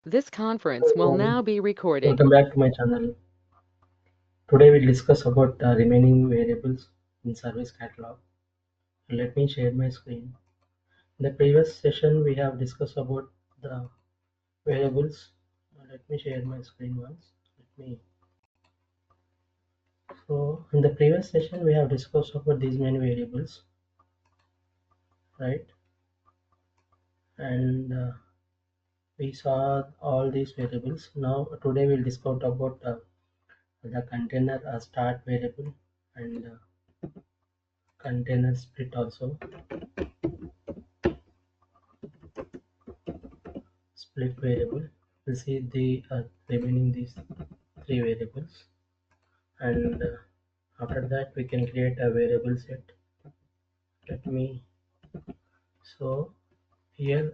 This conference will now be recorded. Welcome back to my channel. Today we'll discuss about the remaining variables in service catalog. Let me share my screen. In the previous session we have discussed about the variables. Let me share my screen once. So in the previous session we have discussed about these many variables, right? And we saw all these variables. Now today we'll discuss about the container start variable and container split also. Split variable. We'll see the remaining these three variables, and after that we can create a variable set. Let me so here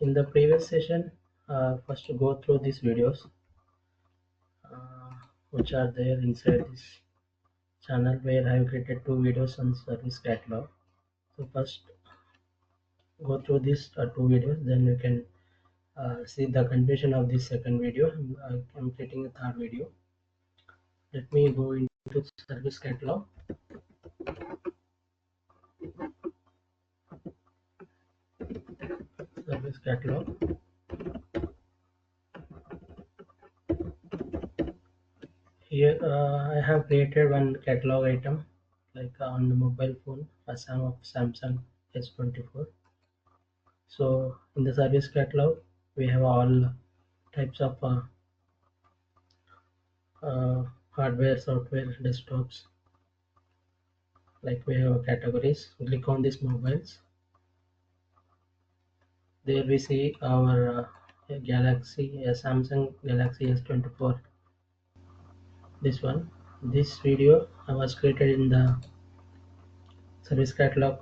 in the previous session, first to go through these videos uh, which are there inside this channel, where I have created two videos on service catalog. So first go through these two videos, then you can see the continuation of this second video. I'm creating a third video. Let me go into service catalog. Service catalog. Here I have created one catalog item, like on the mobile phone, a Samsung S24. So in the service catalog we have all types of hardware, software, desktops. Like we have categories. Click on these mobiles. There we see our Galaxy, Samsung Galaxy S24. This one. This video was created in the service catalog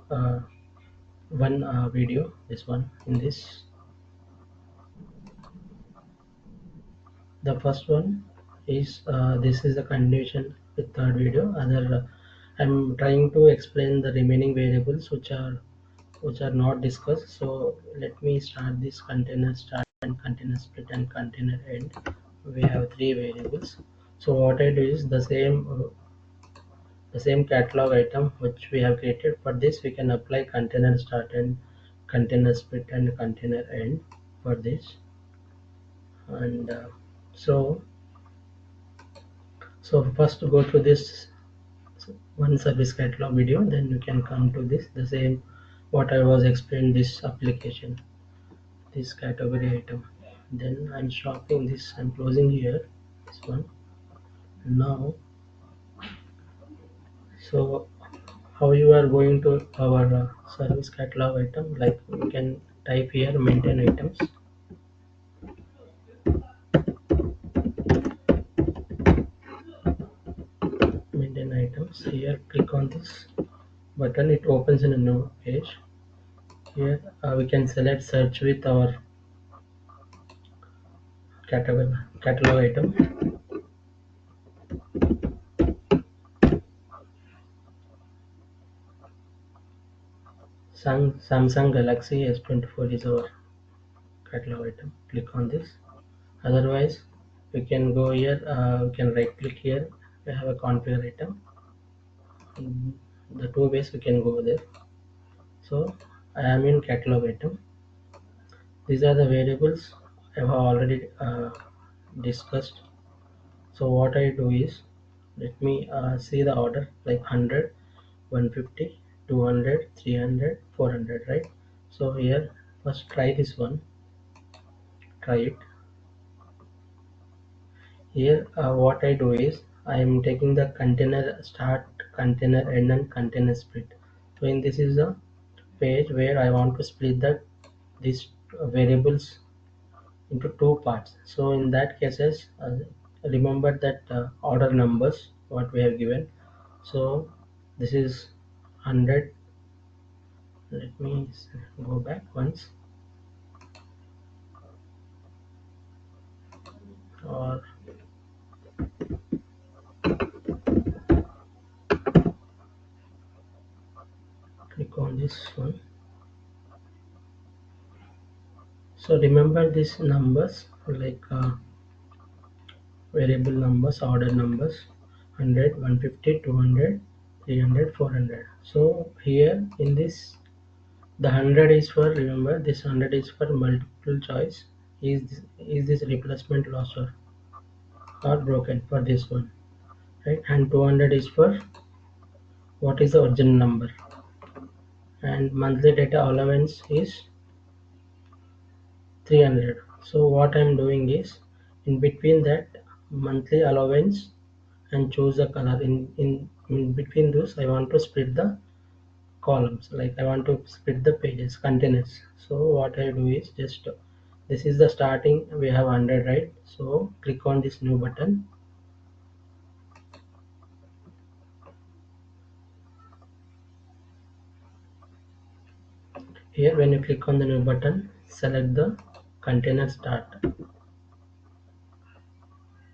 one video. This one in this. The first one is this is the continuation with third video. I'm trying to explain the remaining variables which are not discussed. So let me start this container start and container split and container end. We have three variables. So what I do is the same catalog item which we have created. For this we can apply container start and container split and container end for this. And so first go to this one service catalog video, then you can come to this the same what I was explaining, this application, this category item. Then I'm stopping this, I'm closing here this one. Now so how you are going to our service catalog item, like you can type here maintain items. Maintain items, here click on this button, it opens in a new page. Here we can select search with our catalog item. Samsung Galaxy S24 is our catalog item. Click on this. Otherwise we can go here, we can right click here, we have a configure item. The two ways we can go there. So I am in catalog item. These are the variables I have already discussed. So what I do is, let me see the order, like 100, 150, 200, 300, 400, right? So here first try this one, try it. Here what I do is, I am taking the container start, container end and container split. So in this is a page where I want to split these variables into two parts. So in that cases, remember that order numbers what we have given. So this is 100. Let me go back once, or click on this one. So remember these numbers like variable numbers, order numbers: 100, 150, 200, 300, 400. So here in this, the 100 is for, remember this 100 is for multiple choice. Is this replacement lost or broken for this one, right? And 200 is for what is the original number, and monthly data allowance is 300. So what I'm doing is, in between that monthly allowance and choose a color, in between those I want to split the columns, like I want to split the pages containers. So what I do is just, this is the starting, we have 100, right? So click on this new button. Here when you click on the new button, select the container start.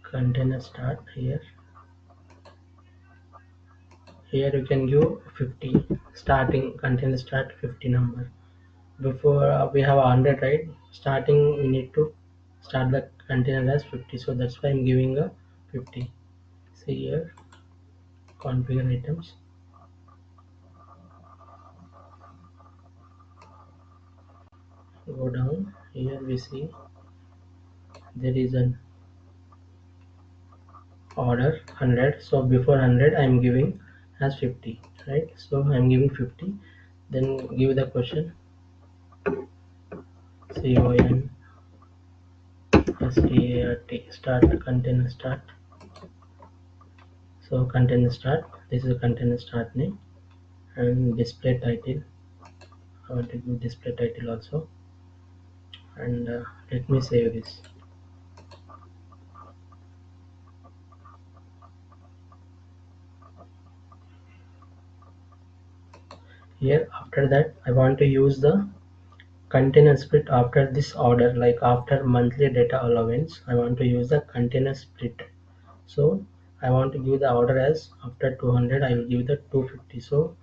Container start here. Here you can give 50, starting container start 50 number. Before we have 100, right? Starting we need to start the container as 50, so that's why I'm giving a 50. See here, configure items. Go down. Here we see there is an order 100. So before 100, I'm giving as 50, right? So I'm giving 50. Then give the question CON start container start. So container start. This is a container start name, and display title. I want to give display title also, and let me save this. Here after that I want to use the container split after this order, like after monthly data allowance I want to use the container split. So I want to give the order as, after 200 I will give the 250. So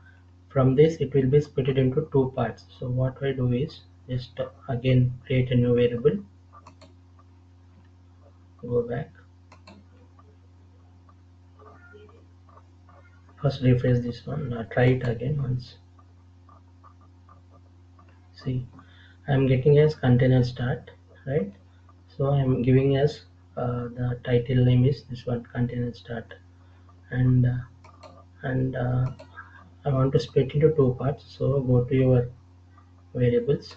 from this it will be split into two parts. So what I do is just again create a new variable, go back, first refresh this one, try it again once. See, I'm getting as container start, right? So I'm giving as the title name is this one, container start, and I want to split into two parts. So go to your variables,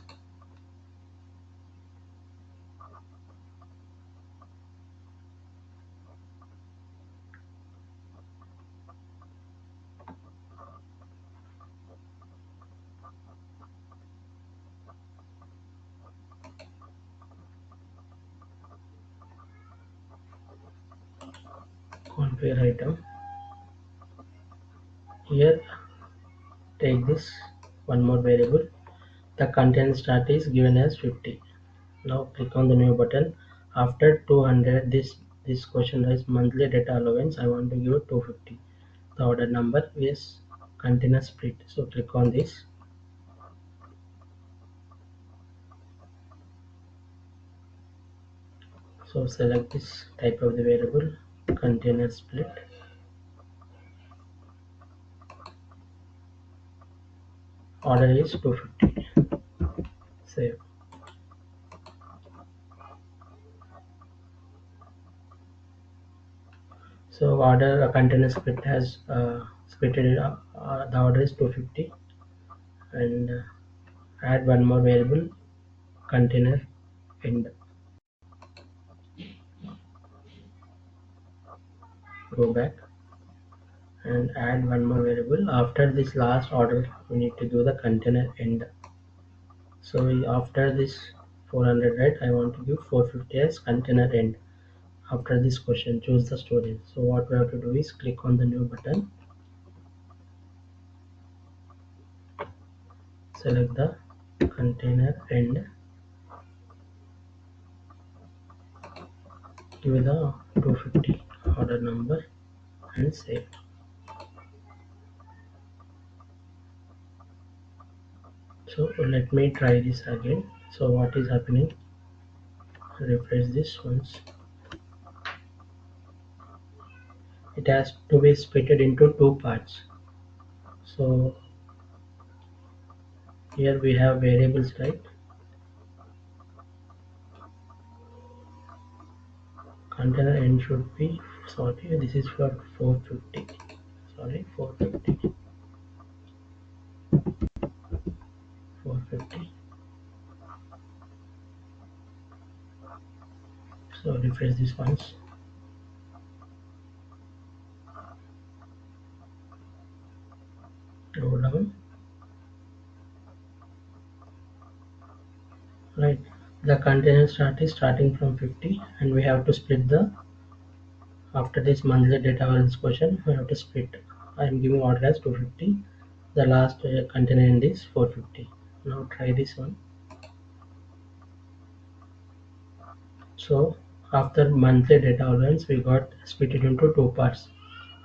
configure item. Here take this one more variable, the container start is given as 50. Now click on the new button. After 200, this question is monthly data allowance, I want to give 250. The order number is container split. So click on this. So select this type of the variable, container split. Order is 250. Save. So order a container split has split it up. The order is 250, and add one more variable, container end. Go back and add one more variable. After this last order, we need to do the container end. So after this 400, right? I want to give 450 as container end. After this question, choose the storage. So what we have to do is click on the new button, select the container end, give the 250 order number, and save. So let me try this again. So what is happening? refresh this once. It has to be split into two parts. So here we have variables, right? Container end should be, sorry, this is for 450. Sorry, 450. 450. So refresh this once. Go down. Right. The container start is starting from 50, and we have to split the, after this monthly data balance question, we have to split. I am giving order as 250. The last container end is 450. Now try this one. So after monthly data allowance, we got split it into two parts.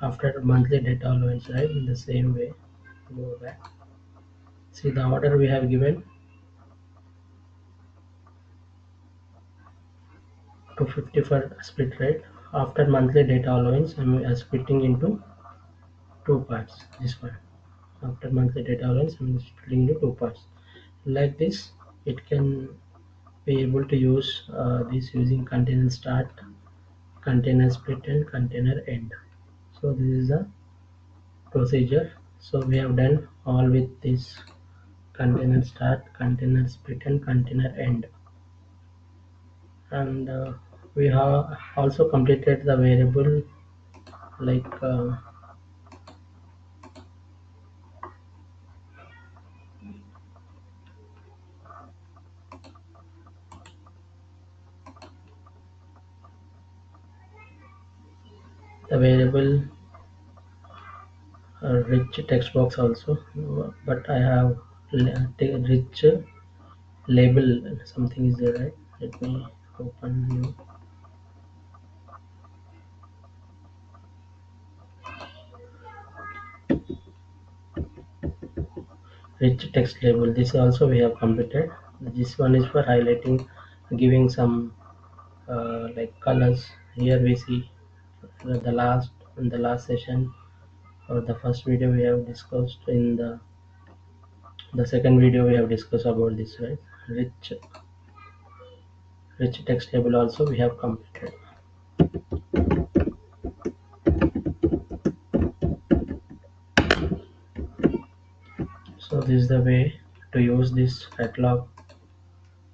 After monthly data allowance, right? In the same way, go back. See the order we have given, 250 for split, right? After monthly data allowance, I'm splitting into two parts. This one. After monthly data allowance, I'm splitting into two parts. Like this, it can be able to use this using container start, container split, and container end. So this is the procedure. So we have done all with this container start, container split, and container end. And we have also completed the variable, like the variable rich text box also, but I have rich label, something is there, right? Let me open new rich text label. This also we have completed. This one is for highlighting, giving some like colors. Here we see the last, in the last session, or the first video we have discussed, in the second video we have discussed about this, right? Rich text table also we have completed. So this is the way to use this catalog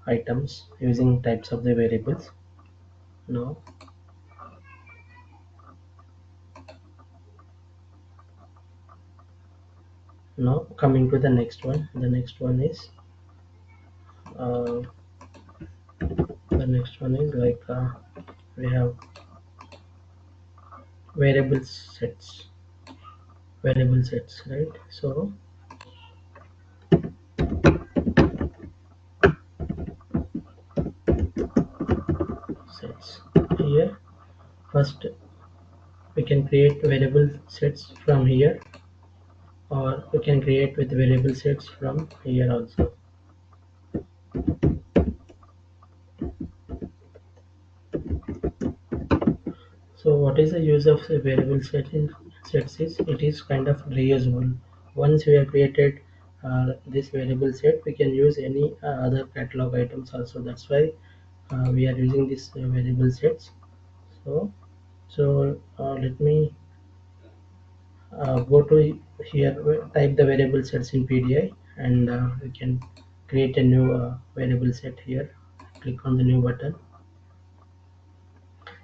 items using types of the variables. Now coming to the next one. The next one is uh, like we have variable sets, right? So sets, here first we can create variable sets from here, or we can create with variable sets from here also. So what is the use of a variable sets is, it is kind of reusable. Once we have created this variable set, we can use any other catalog items also. That's why we are using this variable sets. So let me go to here, type the variable sets in PDI, and we can create a new variable set here. Click on the new button.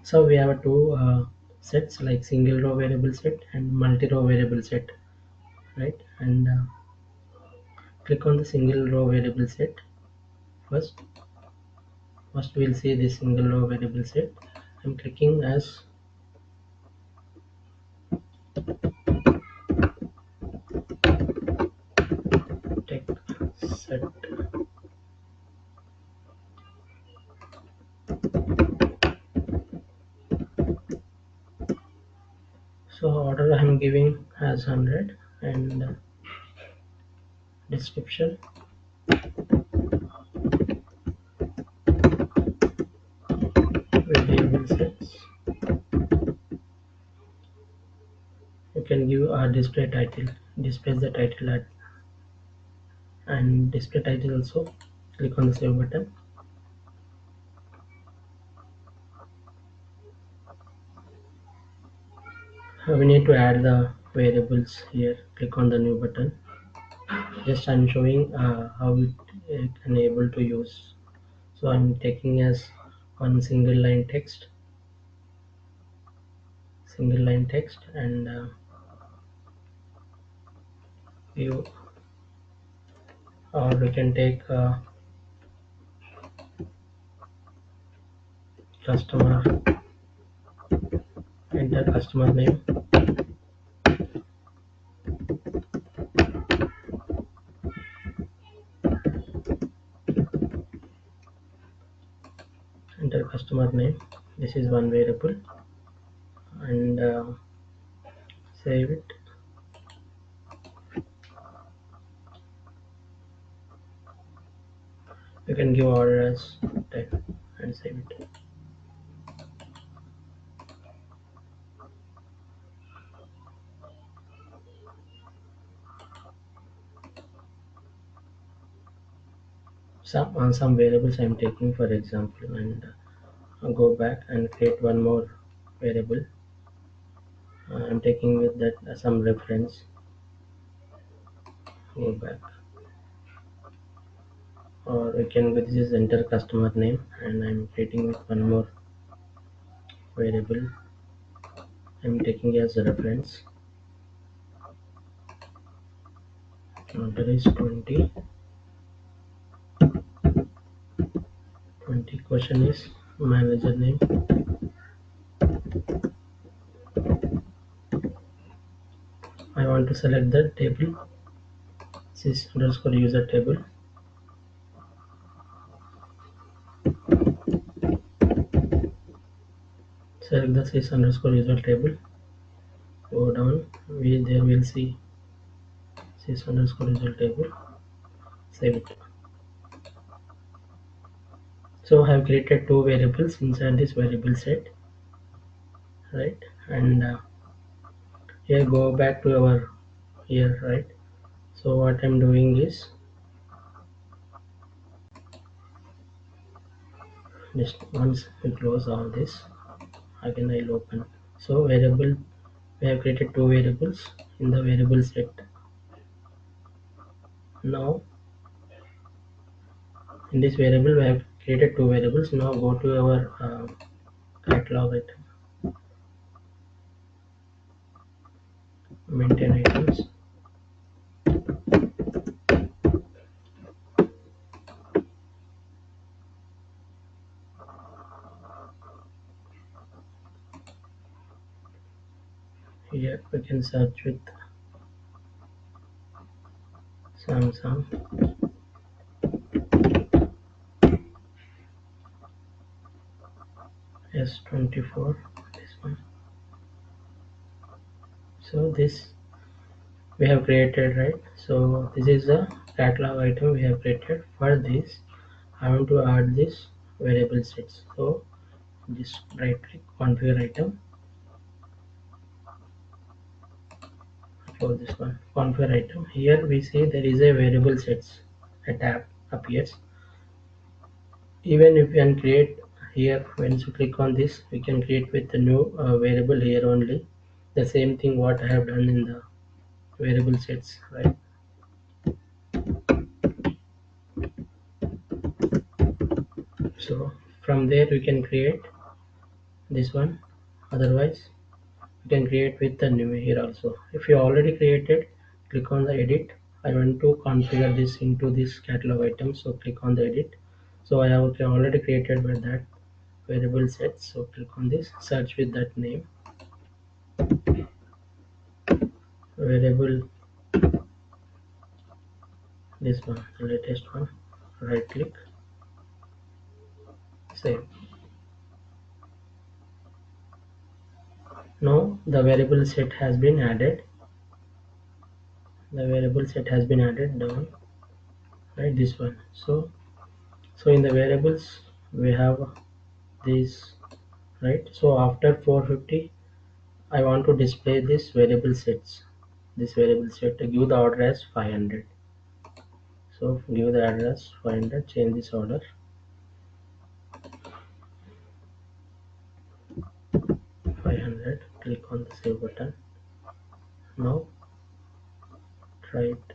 So we have two sets, like single row variable set and multi-row variable set, right? And click on the single row variable set first. First we'll see the single row variable set. I'm clicking as text set. So order I'm giving as 100, and description give a display title, displays the title at, and display title also. Click on the save button. We need to add the variables here. Click on the new button. Just I'm showing how it can able to use. So I'm taking as one single line text, and view, or we can take customer, enter customer name, enter customer name. This is one variable, and save it. You can give order as 10 and save it. Some variables I'm taking for example, and I'll go back and create one more variable. I'm taking with that some reference. Go back, or we can, this is enter customer name, and I'm creating with one more variable. I'm taking as a reference. Order is 20. Question is manager name. I want to select the table sys underscore user table. Select the sys underscore user table. Go down. There will see sys underscore user table. Save it. So I have created two variables inside this variable set, right? And here go back to our here, right? So what I'm doing is just once we close all this, again I'll open. So variable, we have created two variables in the variable set. Now in this variable we have created two variables. Now go to our catalog item, maintain items. Here we can search with Samsung. S24, this one. So this we have created, right? So this is the catalog item we have created. For this I want to add this variable sets. So just right click, configure item. For this one, configure item, here we see there is a variable sets, a tab appears. Even if we can create here, once you click on this, we can create with the new variable here only. The same thing what I have done in the variable sets, right? So from there we can create this one. Otherwise you can create with the new here also. If you already created, click on the edit. I want to configure this into this catalog item, so click on the edit. So I have already created with that variable set, so click on this, search with that name, variable, this one, the latest one, right click, save. Now the variable set has been added, down, right, this one. So in the variables we have this, right? So after 450 I want to display this variable sets. this variable set, give the order as 500. So give the address 500, change this order 500, click on the save button. Now try it.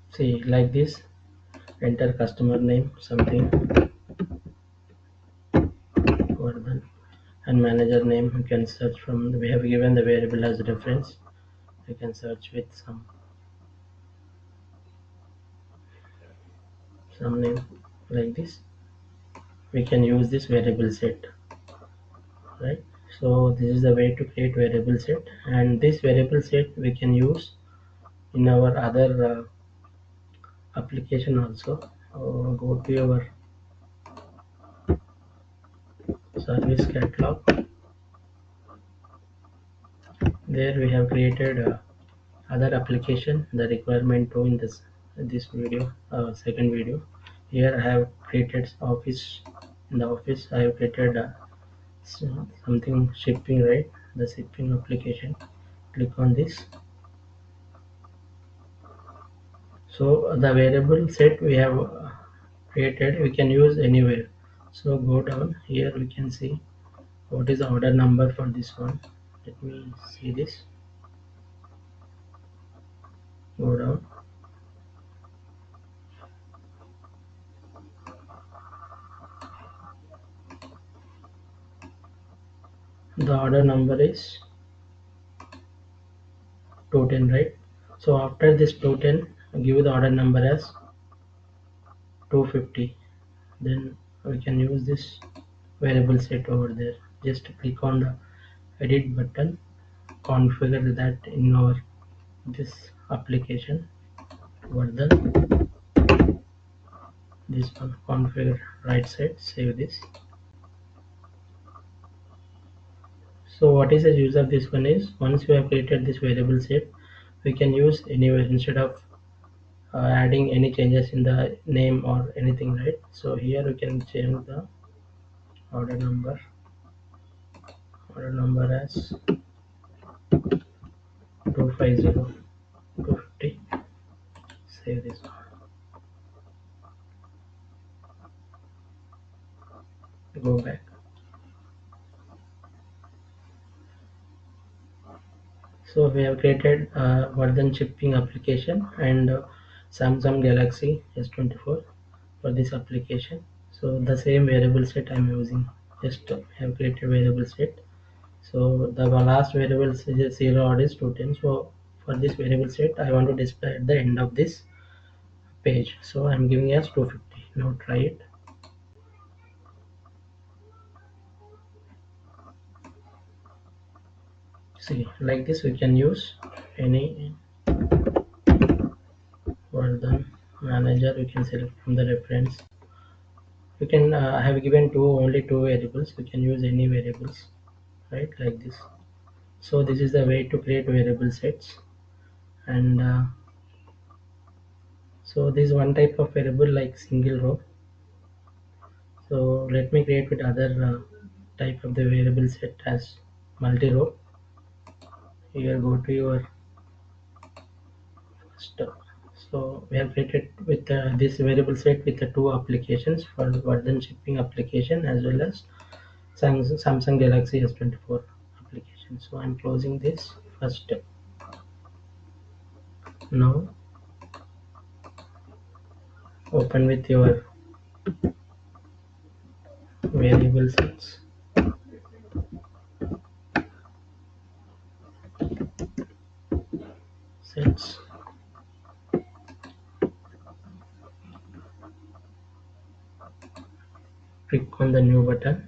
See, like this, enter customer name something Vardhan, and manager name. You can search from, we have given the variable as reference. You can search with some name like this. We can use this variable set, right? So this is the way to create variable set, and this variable set we can use in our other application also. Go to your service catalog. There we have created other application, the requirement to in this video, second video. Here I have created office. In the office I have created something shipping, right? The shipping application. Click on this. So the variable set we have created, we can use anywhere. So go down here, we can see what is the order number for this one. Let me see this. Go down. The order number is 210, right? So after this 210, give the order number as 250. Then we can use this variable set over there. Just click on the edit button, configure that in our this application. Vardhan, this one, configure right side, save this. So what is the use of this one is, once we have created this variable set, we can use anywhere instead of adding any changes in the name or anything, right? So here we can change the order number as 250, 250. Save this one. Go back. So we have created Vardhan shipping application and Samsung Galaxy S24 for this application. So the same variable set I am using. Just have created variable set. So the last variable is 0 odd is 210. So for this variable set I want to display at the end of this page. So I am giving as 250. Now try it. See, like this we can use any Vardhan manager. You can select from the reference. You can have given only two variables. You can use any variables, right? Like this. So this is the way to create variable sets, and so this is one type of variable like single row. So let me create with other type of the variable set as multi-row. Here go to your first. So we have created with this variable set with the two applications for Vardhan shipping application as well as Samsung Galaxy S24 application. So I'm closing this first. Now open with your variable sets. Click on the new button.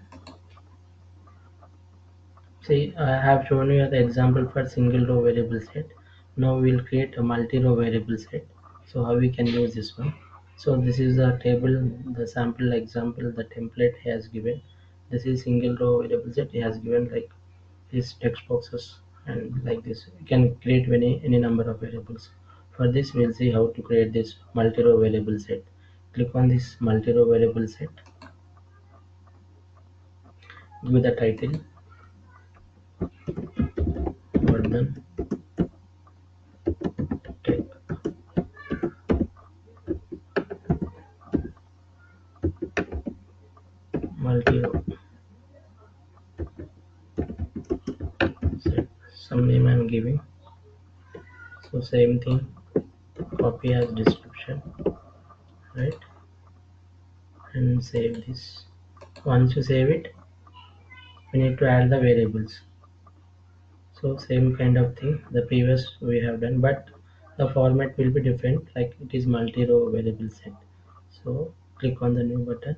See, I have shown you the example for single row variable set. Now we will create a multi-row variable set. So how we can use this one? So this is a table, the sample example, the template he has given. This is single row variable set. He has given like these text boxes and like this. You can create any number of variables. For this, we'll see how to create this multi-row variable set. Click on this multi-row variable set. give the title Vardhan Tech multi set some name I'm giving. So same thing, copy as description, right? And save this. Once you save it, we need to add the variables. So same kind of thing the previous we have done, but the format will be different, like it is multi-row variable set. So click on the new button,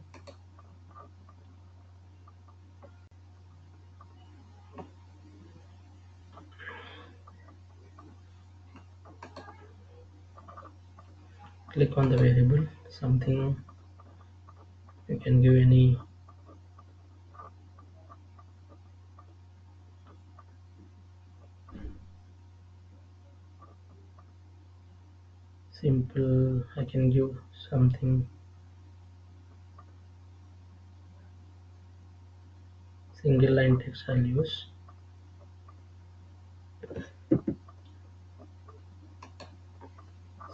click on the variable, something you can give any simple, I can give something single line text I'll use.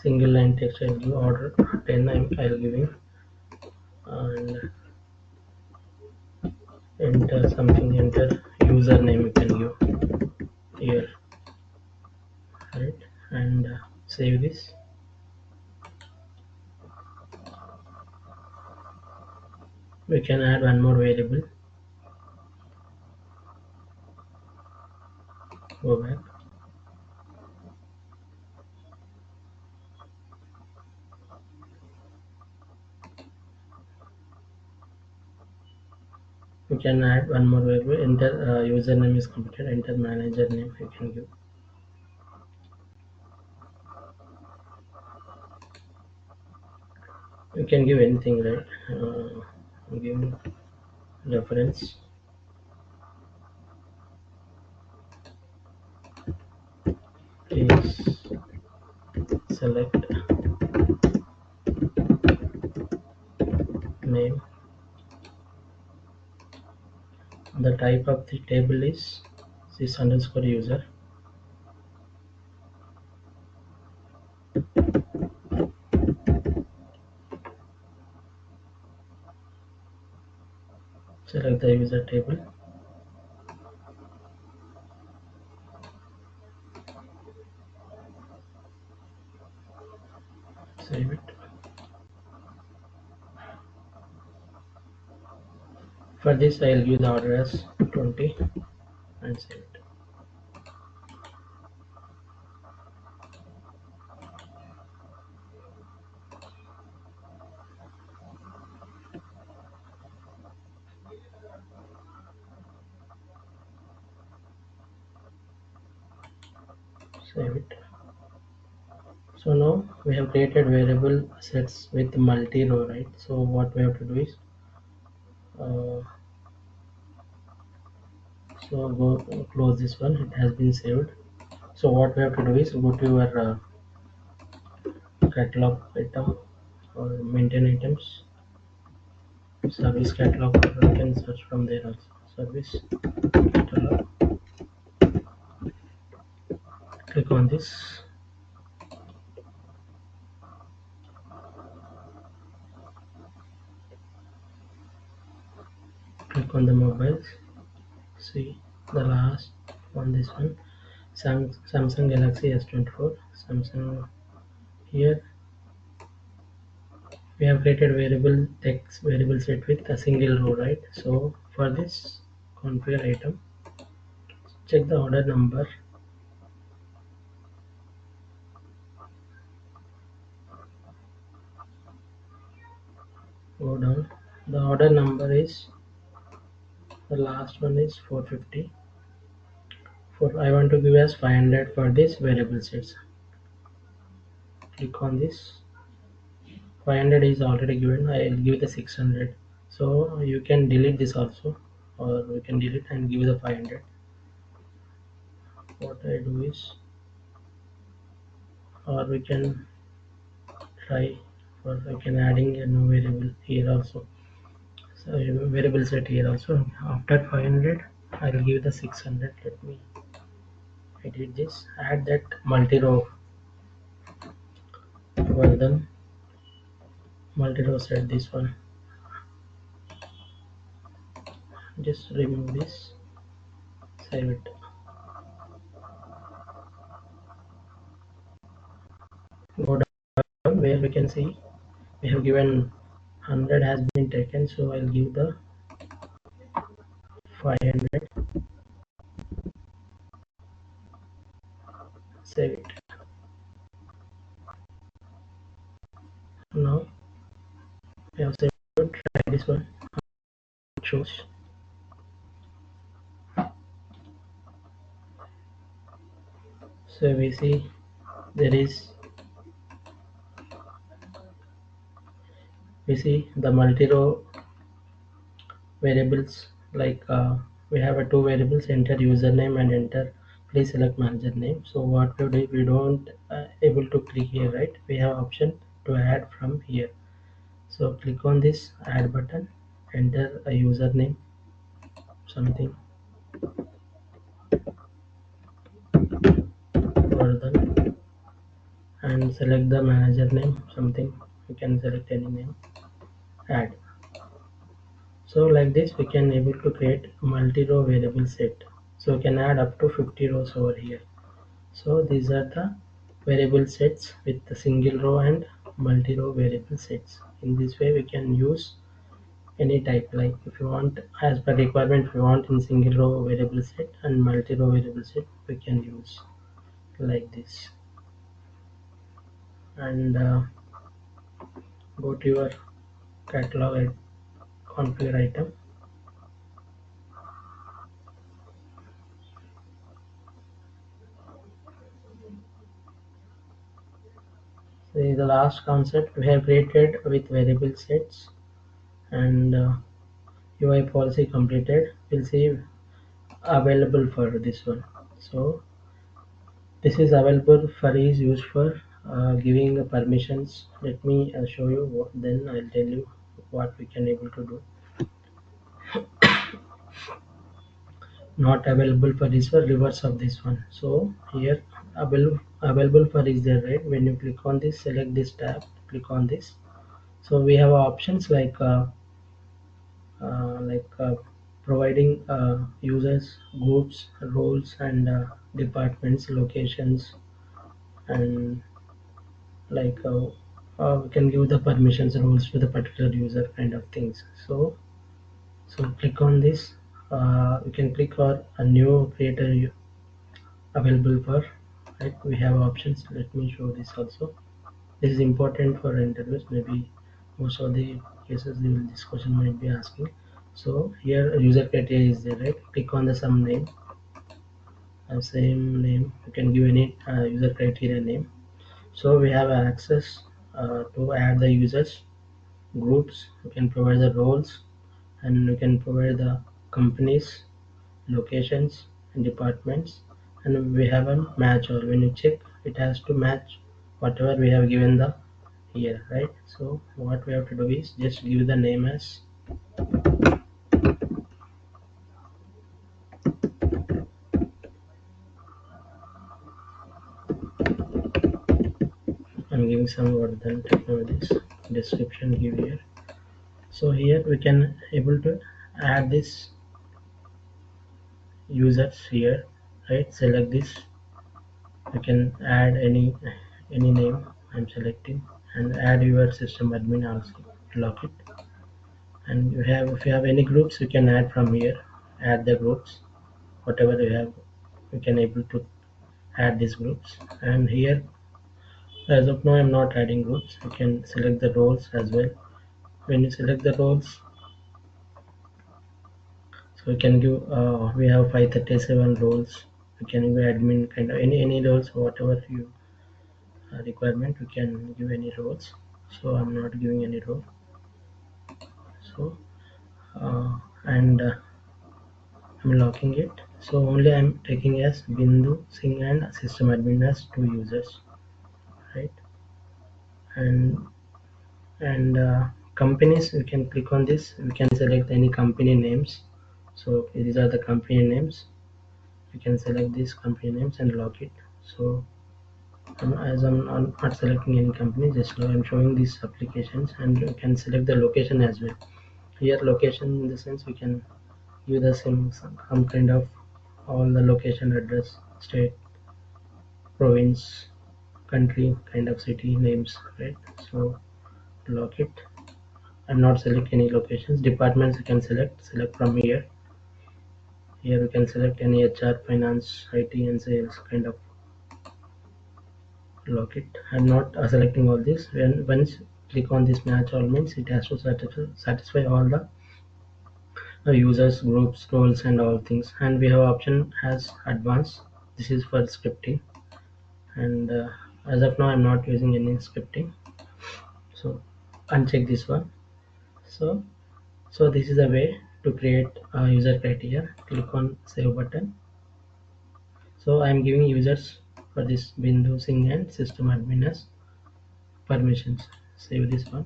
Single line text I'll give order 10 I'll giving, and enter something, enter username you can give here, right? And save this. We can add one more variable, go back, you can add one more variable, enter username is completed, enter manager name you can give. You can give anything, right? Give reference, please select name. The type of the table is this underscore user. Select the user table, save it. For this I'll give the order as 20 and save it. Save it. So now we have created variable sets with multi-row, right? So what we have to do is, uh, so go close this one. It has been saved. So what we have to do is go to your catalog item or maintain items, service catalog, or you can search from there also. Service catalog. Click on this. Click on the mobiles. See the last one. This one. Samsung Galaxy S24. Samsung. Here we have created variable text variable set with a single row, right? So for this configure item, check the order number, go down, the order number is, the last one is 450. For I want to give as 500 for this variable sets. Click on this. 500 is already given, I will give the 600. So you can delete this also, or we can delete and give the 500. What I do is, or we can try for, I can adding a new variable here also. So variable set here also. After 500, I'll give the 600. Let me edit this. Add that multi-row version. Multi-row set this one. Just remove this. Save it. Go down where we can see we have given 100 has been taken. So I'll give the 500. Save it. Now we have saved it. Try this one. It shows. So we see there is we see the multi-row variables like we have a two variables, enter username and enter please select manager name. So what we do, we don't able to click here, right? We have option to add from here. So click on this add button, enter a username something further, and select the manager name something. You can select any name, add. So like this we can able to create multi-row variable set. So we can add up to 50 rows over here. So these are the variable sets with the single row and multi-row variable sets. In this way we can use any type, like if you want as per requirement, if you want in single row variable set and multi-row variable set, we can use like this. And go to your catalog and configure item. See the last concept we have created with variable sets, and UI policy completed. We'll see available for this one. So this is available for is used for giving permissions. Let me show you what, then I'll tell you what we can able to do. Not available for is for reverse of this one. So here available for is there, right? When you click on this, select this tab, click on this. So we have options like providing users, groups, roles, and departments, locations, and like we can give the permissions rules to the particular user kind of things. So click on this. You can click on a new creator available for, right? We have options. Let me show this also. This is important for interviews. Maybe most of the cases this question might be asking. So here user criteria is there, right? Click on the some name, same name. You can give any user criteria name. So we have access to add the users, groups. You can provide the roles, and you can provide the companies, locations, and departments. And we have a match, or when you check, it has to match whatever we have given the here, right? So what we have to do is just give the name as I'm giving some word then technologies description give here. So here we can able to add this users here, right? Select this. You can add any name. I'm selecting, and add your system admin also. Lock it. And you have, if you have any groups, you can add from here. Add the groups, whatever you have, you can able to add these groups. And here, as of now, I'm not adding groups. You can select the roles as well. When you select the roles, so you can give. We have 537 roles. You can give admin kind of any roles, whatever you requirement. You can give any roles. So I'm not giving any role. So and I'm locking it. So only I'm taking as Bindu, Singh and system admin as two users, right? And and companies, we can click on this, we can select any company names. So these are the company names. We can select these company names and lock it. So as I'm not selecting any company, just now I'm showing these applications, and you can select the location as well. Here location in the sense we can give the some kind of all the location, address, state, province, country, kind of city names, right? So lock it and not select any locations. Departments you can select from here. Here we can select any HR, finance, IT and sales, kind of lock it. I'm not selecting all this. When once click on this match all, means it has to satisfy all the users, groups, roles and all things. And we have option as advanced. This is for scripting, and as of now I'm not using any scripting, so uncheck this one. So this is a way to create a user criteria. Click on save button. So I am giving users for this Bindu Singh and system admin as permissions. Save this one.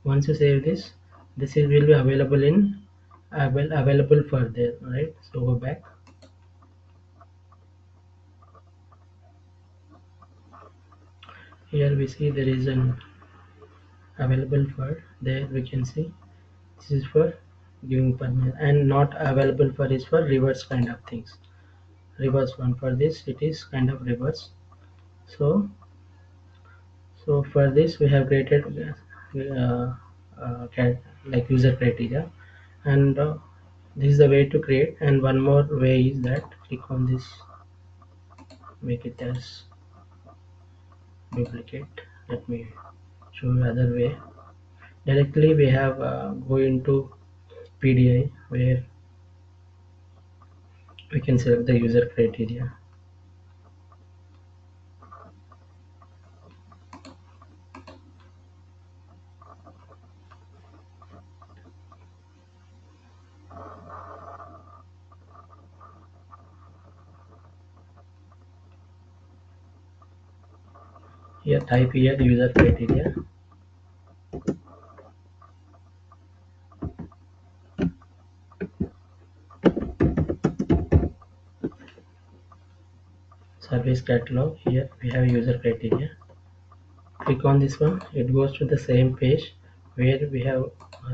Once you save this, this will be available in available for there, right? So go back. Here we see there is an available for, there we can see this is for giving permission, and not available for is for reverse kind of things. Reverse one, for this it is kind of reverse. So for this we have created like user criteria, and this is the way to create. And one more way is that click on this, make it as duplicate. Let me show you other way. Directly we have go into PDI, where we can select the user criteria. Here type here user criteria. Service catalog. Here we have user criteria. Click on this one. It goes to the same page where we have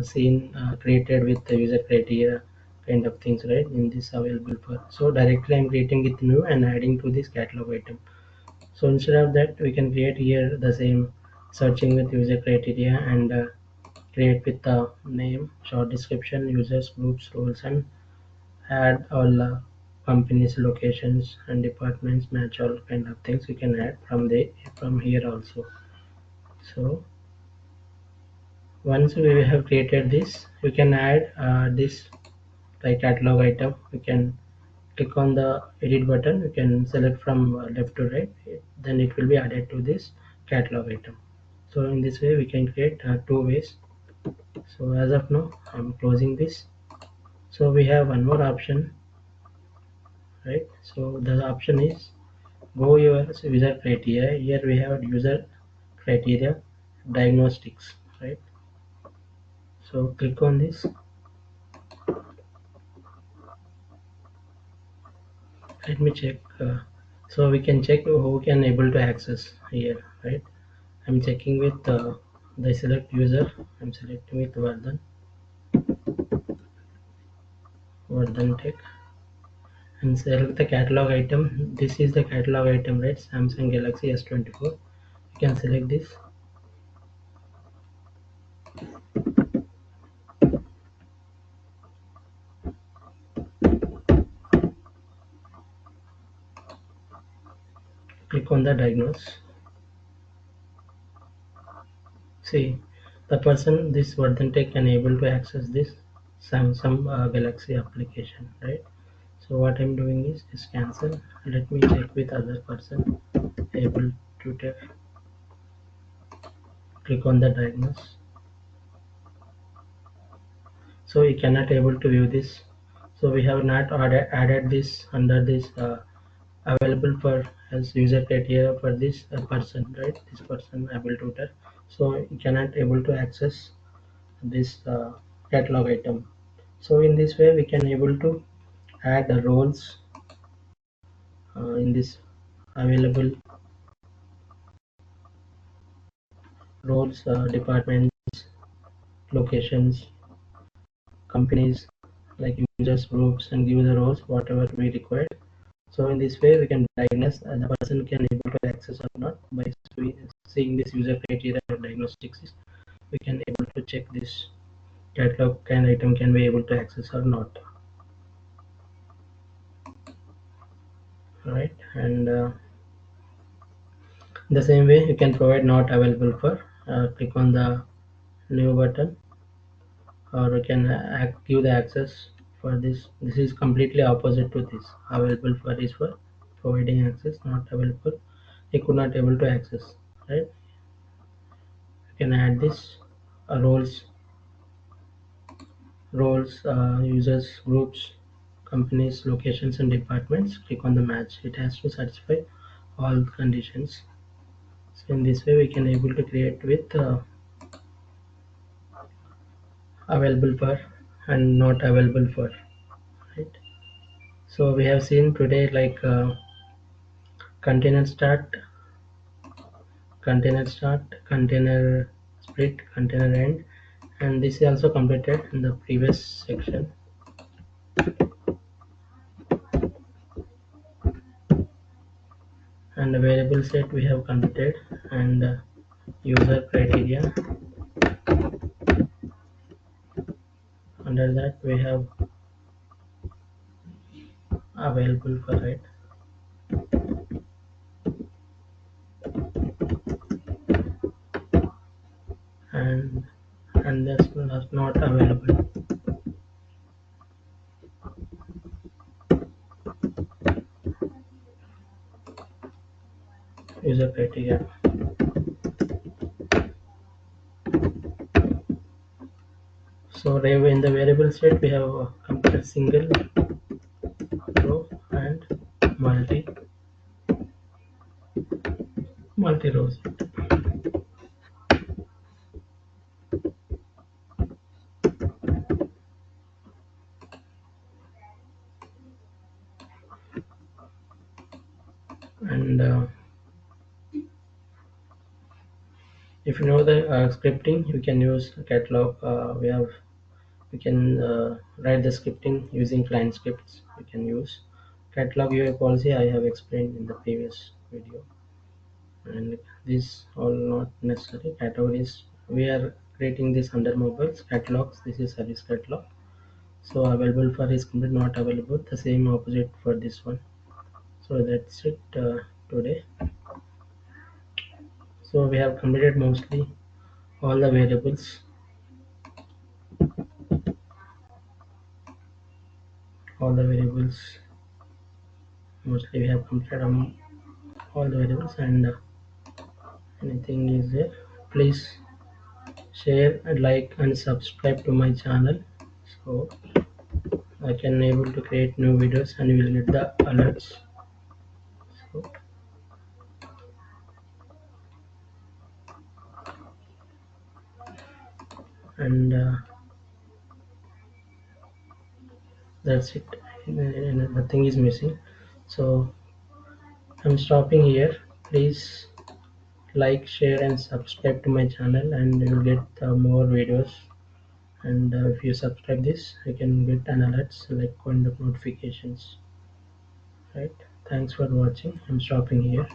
seen created with the user criteria kind of things, right? In this available for. So directly I'm creating it new and adding to this catalog item. So instead of that, we can create here the same searching with user criteria, and create with the name, short description, users, groups, roles, and add all companies, locations and departments, match all kind of things we can add from here also. So once we have created this, we can add this like catalog item. We can click on the edit button, you can select from left to right, then it will be added to this catalog item. So in this way we can create two ways. So as of now I'm closing this. So we have one more option, right? So the option is go your user criteria. Here we have user criteria diagnostics, right? So click on this. Let me check. So we can check who can able to access here, right? I'm checking with the select user. I'm selecting with Vardhan Tech, and select the catalog item. This is the catalog item, right? Samsung Galaxy S24. You can select this. Click on the diagnose. See, the person this Vardhan Tech can able to access this Samsung Galaxy application, right? So what I'm doing is just cancel. Let me check with other person able to take. Click on the diagnose. So we cannot able to view this. So we have not added this under this available for as user criteria for this person, right? This person able tutor, so you cannot able to access this catalog item. So in this way we can able to add the roles in this available roles, departments, locations, companies, like users groups, and give the roles whatever we require. So in this way we can diagnose the person can able to access or not by seeing this user criteria or diagnostics. We can able to check this catalog can item can be able to access or not, right? And the same way you can provide not available for, click on the new button, or we can give the access for this. This is completely opposite to this. Available for is for providing access, not available he could not able to access, right? You can add this roles, users groups, companies, locations, and departments. Click on the match. It has to satisfy all conditions. So in this way we can able to create with available for and not available for, right? So we have seen today like container start, container split, container end, and this is also completed in the previous section. And the variable set we have completed, and user criteria. Under that we have available for, right? and this was not available, user criteria. So in the variable set we have completed single row and multi multi rows. And if you know the scripting, you can use catalog. We can write the scripting using client scripts. You can use catalog UI policy. I have explained in the previous video, and this all not necessary. Categories we are creating this under mobiles catalogs. This is service catalog. So available for is complete, not available. The same opposite for this one. So that's it today. So we have completed mostly all the variables, all the variables. Mostly we have completed all the variables, and anything is there. Please share, like, and subscribe to my channel, so I can able to create new videos and you will get the alerts. So, and that's it. Nothing is missing. So I'm stopping here. Please like, share, and subscribe to my channel, and you will get more videos. And if you subscribe this, you can get an alerts like kind of notifications, right? Thanks for watching. I'm stopping here.